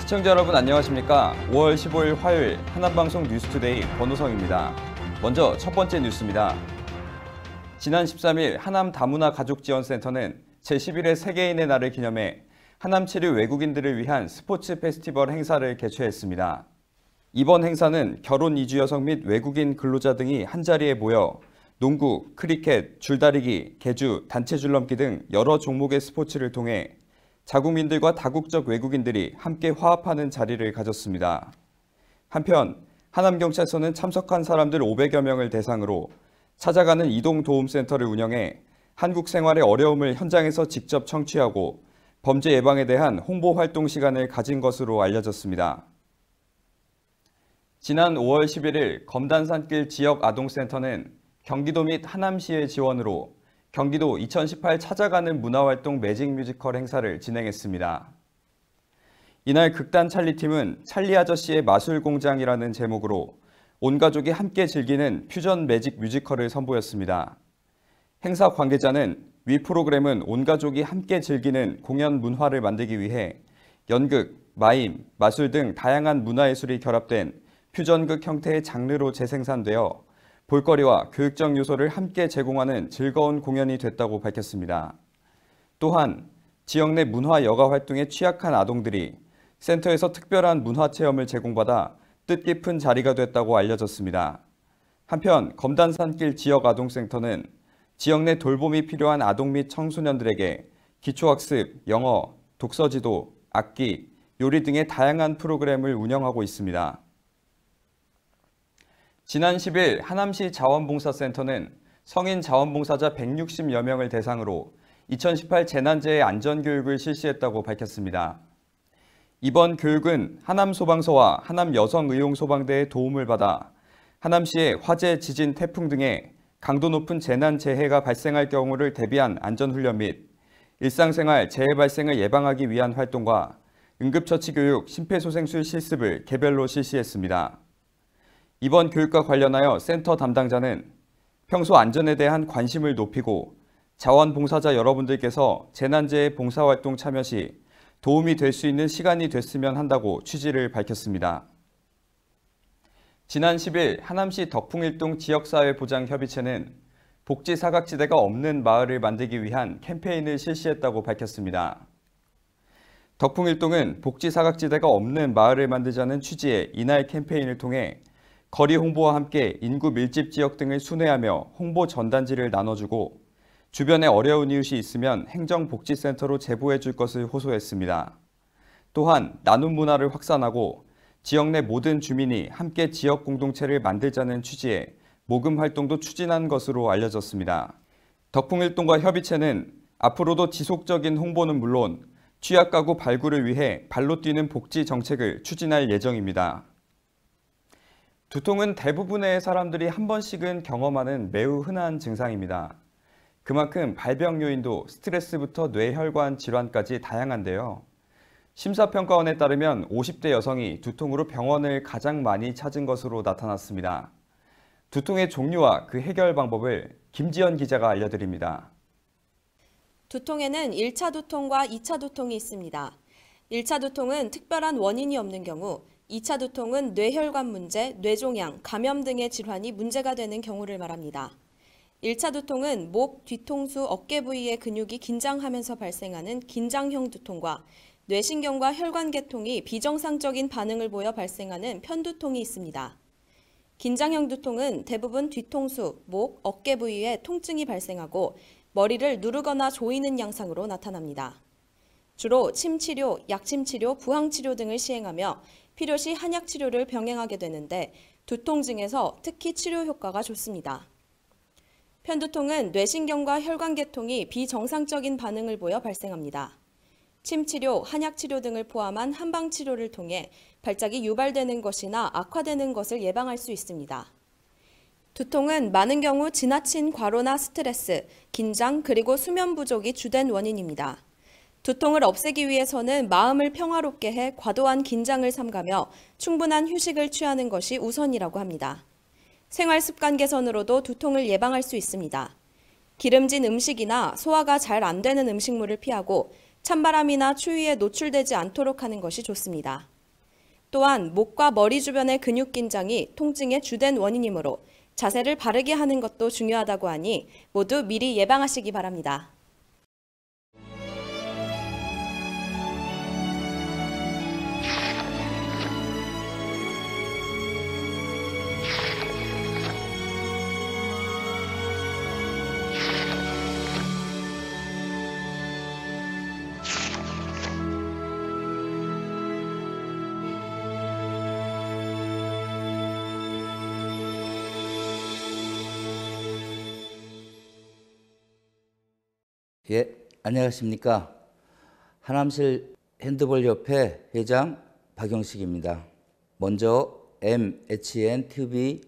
시청자 여러분 안녕하십니까? 5월 15일 화요일 하남방송 뉴스투데이 권호성입니다. 먼저 첫 번째 뉴스입니다. 지난 13일 하남 다문화 가족지원센터는 제11회 세계인의 날을 기념해 하남 7일 외국인들을 위한 스포츠 페스티벌 행사를 개최했습니다. 이번 행사는 결혼 이주 여성 및 외국인 근로자 등이 한자리에 모여 농구, 크리켓, 줄다리기, 계주, 단체 줄넘기 등 여러 종목의 스포츠를 통해 자국민들과 다국적 외국인들이 함께 화합하는 자리를 가졌습니다. 한편 하남경찰서는 참석한 사람들 500여 명을 대상으로 찾아가는 이동도움센터를 운영해 한국 생활의 어려움을 현장에서 직접 청취하고 범죄 예방에 대한 홍보 활동 시간을 가진 것으로 알려졌습니다. 지난 5월 11일 검단산길 지역아동센터는 경기도 및 하남시의 지원으로 경기도 2018 찾아가는 문화활동 매직 뮤지컬 행사를 진행했습니다. 이날 극단 찰리팀은 찰리 아저씨의 마술공장이라는 제목으로 온 가족이 함께 즐기는 퓨전 매직 뮤지컬을 선보였습니다. 행사 관계자는 위 프로그램은 온 가족이 함께 즐기는 공연 문화를 만들기 위해 연극, 마임, 마술 등 다양한 문화예술이 결합된 퓨전극 형태의 장르로 재생산되어 볼거리와 교육적 요소를 함께 제공하는 즐거운 공연이 됐다고 밝혔습니다. 또한 지역 내 문화 여가 활동에 취약한 아동들이 센터에서 특별한 문화 체험을 제공받아 뜻깊은 자리가 됐다고 알려졌습니다. 한편 검단산길 지역아동센터는 지역 내 돌봄이 필요한 아동 및 청소년들에게 기초학습, 영어, 독서지도, 악기, 요리 등의 다양한 프로그램을 운영하고 있습니다. 지난 10일 하남시 자원봉사센터는 성인 자원봉사자 160여 명을 대상으로 2018 재난재해 안전교육을 실시했다고 밝혔습니다. 이번 교육은 하남소방서와 하남여성의용소방대의 도움을 받아 하남시의 화재, 지진, 태풍 등의 강도 높은 재난재해가 발생할 경우를 대비한 안전훈련 및 일상생활 재해 발생을 예방하기 위한 활동과 응급처치교육, 심폐소생술 실습을 개별로 실시했습니다. 이번 교육과 관련하여 센터 담당자는 평소 안전에 대한 관심을 높이고 자원봉사자 여러분들께서 재난재해 봉사활동 참여 시 도움이 될 수 있는 시간이 됐으면 한다고 취지를 밝혔습니다. 지난 10일 하남시 덕풍일동 지역사회보장협의체는 복지 사각지대가 없는 마을을 만들기 위한 캠페인을 실시했다고 밝혔습니다. 덕풍일동은 복지 사각지대가 없는 마을을 만들자는 취지의 이날 캠페인을 통해 거리 홍보와 함께 인구 밀집 지역 등을 순회하며 홍보 전단지를 나눠주고 주변에 어려운 이웃이 있으면 행정복지센터로 제보해 줄 것을 호소했습니다. 또한 나눔 문화를 확산하고 지역 내 모든 주민이 함께 지역 공동체를 만들자는 취지의 모금 활동도 추진한 것으로 알려졌습니다. 덕풍일동과 협의체는 앞으로도 지속적인 홍보는 물론 취약 가구 발굴을 위해 발로 뛰는 복지 정책을 추진할 예정입니다. 두통은 대부분의 사람들이 한 번씩은 경험하는 매우 흔한 증상입니다. 그만큼 발병 요인도 스트레스부터 뇌혈관 질환까지 다양한데요. 심사평가원에 따르면 50대 여성이 두통으로 병원을 가장 많이 찾은 것으로 나타났습니다. 두통의 종류와 그 해결 방법을 김지연 기자가 알려드립니다. 두통에는 1차 두통과 2차 두통이 있습니다. 1차 두통은 특별한 원인이 없는 경우 2차 두통은 뇌혈관 문제, 뇌종양, 감염 등의 질환이 문제가 되는 경우를 말합니다. 1차 두통은 목, 뒤통수, 어깨 부위의 근육이 긴장하면서 발생하는 긴장형 두통과 뇌신경과 혈관계통이 비정상적인 반응을 보여 발생하는 편두통이 있습니다. 긴장형 두통은 대부분 뒤통수, 목, 어깨 부위에 통증이 발생하고 머리를 누르거나 조이는 양상으로 나타납니다. 주로 침치료, 약침치료, 부항치료 등을 시행하며 필요시 한약치료를 병행하게 되는데 두통증에서 특히 치료 효과가 좋습니다. 편두통은 뇌신경과 혈관계통이 비정상적인 반응을 보여 발생합니다. 침치료, 한약치료 등을 포함한 한방치료를 통해 발작이 유발되는 것이나 악화되는 것을 예방할 수 있습니다. 두통은 많은 경우 지나친 과로나 스트레스, 긴장 그리고 수면 부족이 주된 원인입니다. 두통을 없애기 위해서는 마음을 평화롭게 해 과도한 긴장을 삼가며 충분한 휴식을 취하는 것이 우선이라고 합니다. 생활 습관 개선으로도 두통을 예방할 수 있습니다. 기름진 음식이나 소화가 잘 안 되는 음식물을 피하고 찬바람이나 추위에 노출되지 않도록 하는 것이 좋습니다. 또한 목과 머리 주변의 근육 긴장이 통증의 주된 원인이므로 자세를 바르게 하는 것도 중요하다고 하니 모두 미리 예방하시기 바랍니다. 예, 안녕하십니까. 하남실 핸드볼협회 회장 박영식입니다. 먼저 MHNTV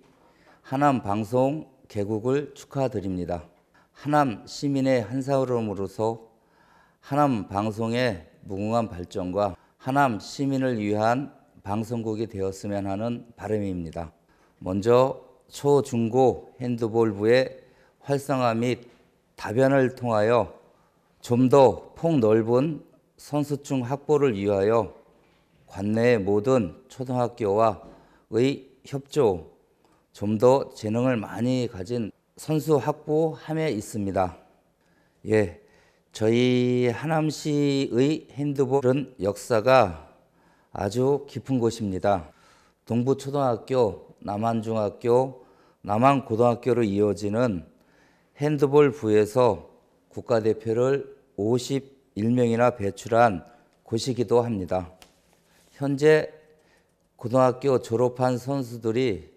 하남방송 개국을 축하드립니다. 하남 시민의 한 사람으로서 하남방송의 무궁한 발전과 하남 시민을 위한 방송국이 되었으면 하는 바람입니다. 먼저 초, 중고 핸드볼부의 활성화 및 다변을 통하여 좀 더 폭넓은 선수층 확보를 위하여 관내의 모든 초등학교와의 협조, 좀 더 재능을 많이 가진 선수 확보함에 있습니다. 예, 저희 하남시의 핸드볼은 역사가 아주 깊은 곳입니다. 동부초등학교, 남한중학교, 남한고등학교로 이어지는 핸드볼 부에서 국가대표를 51명이나 배출한 곳이기도 합니다. 현재 고등학교 졸업한 선수들이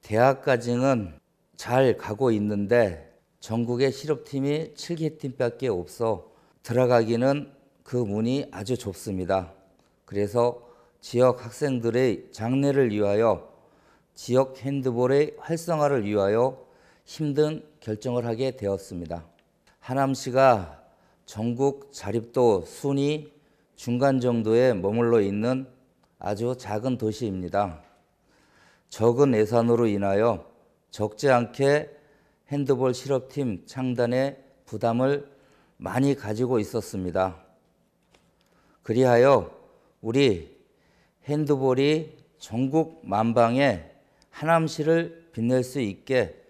대학까지는 잘 가고 있는데 전국의 실업팀이 7개 팀밖에 없어 들어가기는 그 문이 아주 좁습니다. 그래서 지역 학생들의 장래를 위하여 지역 핸드볼의 활성화를 위하여 힘든 결정을 하게 되었습니다. 하남시가 전국 자립도 순위 중간 정도에 머물러 있는 아주 작은 도시입니다. 적은 예산으로 인하여 적지 않게 핸드볼 실업팀 창단에 부담을 많이 가지고 있었습니다. 그리하여 우리 핸드볼이 전국 만방에 하남시를 빛낼 수 있게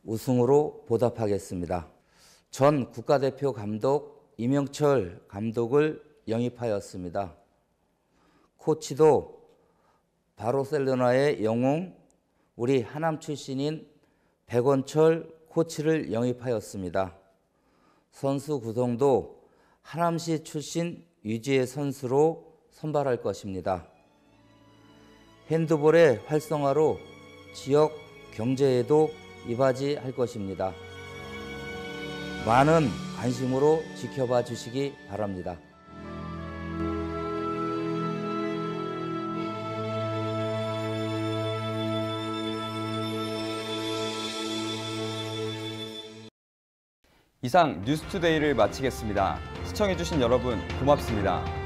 우승으로 보답하겠습니다. 전 국가대표 감독 이명철 감독을 영입하였습니다. 코치도 바르셀로나의 영웅 우리 하남 출신인 백원철 코치를 영입하였습니다. 선수 구성도 하남시 출신 유지의 선수로 선발할 것입니다. 핸드볼의 활성화로 지역 경제에도 이바지할 것입니다. 많은 관심으로 지켜봐 주시기 바랍니다. 이상 뉴스투데이를 마치겠습니다. 시청해주신 여러분 고맙습니다.